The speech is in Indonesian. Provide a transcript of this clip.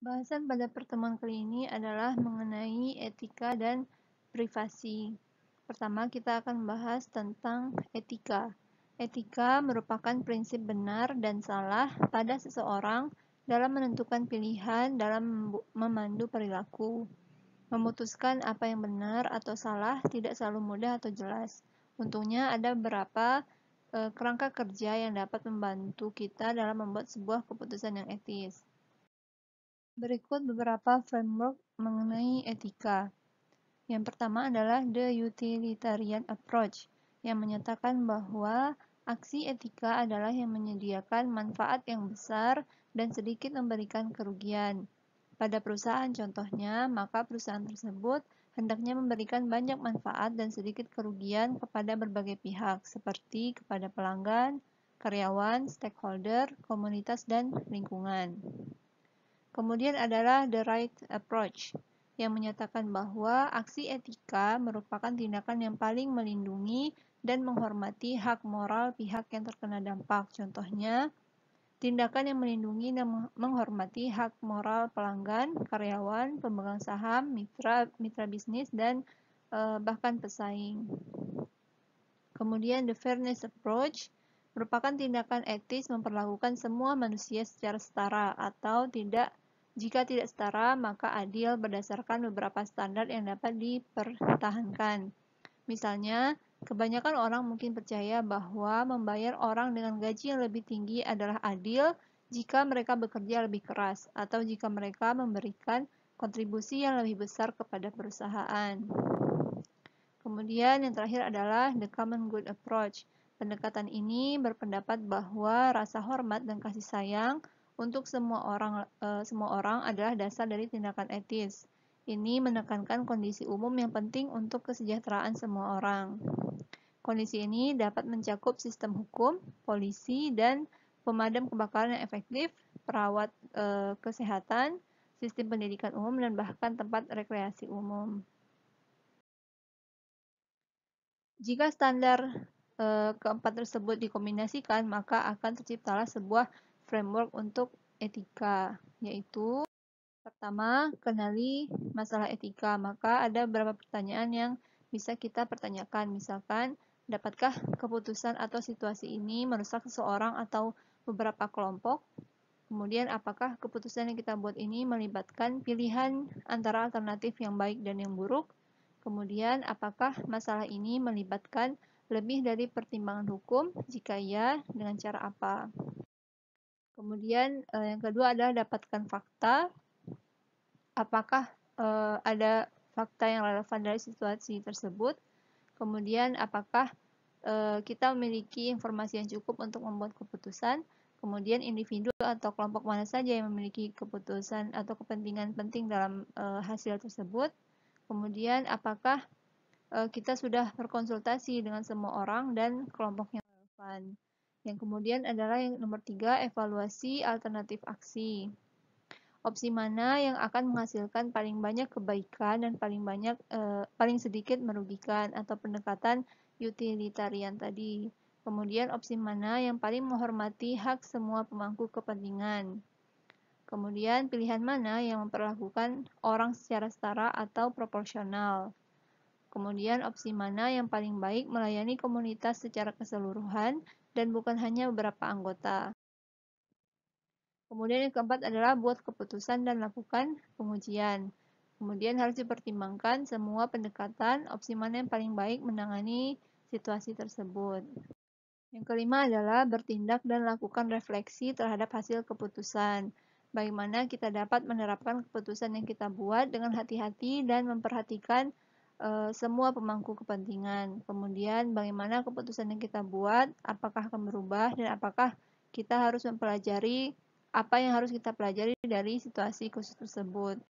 Bahasan pada pertemuan kali ini adalah mengenai etika dan privasi. Pertama, kita akan membahas tentang etika. Etika merupakan prinsip benar dan salah pada seseorang dalam menentukan pilihan dalam memandu perilaku. Memutuskan apa yang benar atau salah tidak selalu mudah atau jelas. Untungnya ada beberapa kerangka kerja yang dapat membantu kita dalam membuat sebuah keputusan yang etis. Berikut beberapa framework mengenai etika. Yang pertama adalah the utilitarian approach, yang menyatakan bahwa aksi etika adalah yang menyediakan manfaat yang besar dan sedikit memberikan kerugian. Pada perusahaan contohnya, maka perusahaan tersebut hendaknya memberikan banyak manfaat dan sedikit kerugian kepada berbagai pihak, seperti kepada pelanggan, karyawan, stakeholder, komunitas, dan lingkungan. Kemudian adalah the right approach, yang menyatakan bahwa aksi etika merupakan tindakan yang paling melindungi dan menghormati hak moral pihak yang terkena dampak. Contohnya, tindakan yang melindungi dan menghormati hak moral pelanggan, karyawan, pemegang saham, mitra bisnis, dan bahkan pesaing. Kemudian the fairness approach merupakan tindakan etis memperlakukan semua manusia secara setara atau jika tidak setara maka adil berdasarkan beberapa standar yang dapat dipertahankan. Misalnya, kebanyakan orang mungkin percaya bahwa membayar orang dengan gaji yang lebih tinggi adalah adil jika mereka bekerja lebih keras atau jika mereka memberikan kontribusi yang lebih besar kepada perusahaan. Kemudian yang terakhir adalah the common good approach. Pendekatan ini berpendapat bahwa rasa hormat dan kasih sayang untuk semua orang adalah dasar dari tindakan etis. Ini menekankan kondisi umum yang penting untuk kesejahteraan semua orang. Kondisi ini dapat mencakup sistem hukum, polisi, dan pemadam kebakaran yang efektif, perawat kesehatan, sistem pendidikan umum, dan bahkan tempat rekreasi umum. Jika standar keempat tersebut dikombinasikan, maka akan terciptalah sebuah framework untuk etika, yaitu pertama, kenali masalah etika. Maka ada beberapa pertanyaan yang bisa kita pertanyakan. Misalkan, dapatkah keputusan atau situasi ini merusak seseorang atau beberapa kelompok? Kemudian, apakah keputusan yang kita buat ini melibatkan pilihan antara alternatif yang baik dan yang buruk? Kemudian, apakah masalah ini melibatkan lebih dari pertimbangan hukum? Jika iya, dengan cara apa? Kemudian, yang kedua adalah dapatkan fakta. Apakah ada fakta yang relevan dari situasi tersebut? Kemudian, apakah kita memiliki informasi yang cukup untuk membuat keputusan? Kemudian, individu atau kelompok mana saja yang memiliki keputusan atau kepentingan penting dalam hasil tersebut? Kemudian, apakah kita sudah berkonsultasi dengan semua orang dan kelompok yang relevan? Yang kemudian adalah yang nomor 3, evaluasi alternatif aksi. Opsi mana yang akan menghasilkan paling banyak kebaikan dan paling sedikit merugikan, atau pendekatan utilitarian tadi. Kemudian opsi mana yang paling menghormati hak semua pemangku kepentingan. Kemudian pilihan mana yang memperlakukan orang secara setara atau proporsional. Kemudian opsi mana yang paling baik melayani komunitas secara keseluruhan dan bukan hanya beberapa anggota. Kemudian yang keempat adalah buat keputusan dan lakukan pengujian. Kemudian harus dipertimbangkan semua pendekatan, opsi mana yang paling baik menangani situasi tersebut. Yang kelima adalah bertindak dan lakukan refleksi terhadap hasil keputusan. Bagaimana kita dapat menerapkan keputusan yang kita buat dengan hati-hati dan memperhatikan semua pemangku kepentingan. Kemudian bagaimana keputusan yang kita buat, apakah akan berubah dan apakah kita harus mempelajari apa yang harus kita pelajari dari situasi khusus tersebut.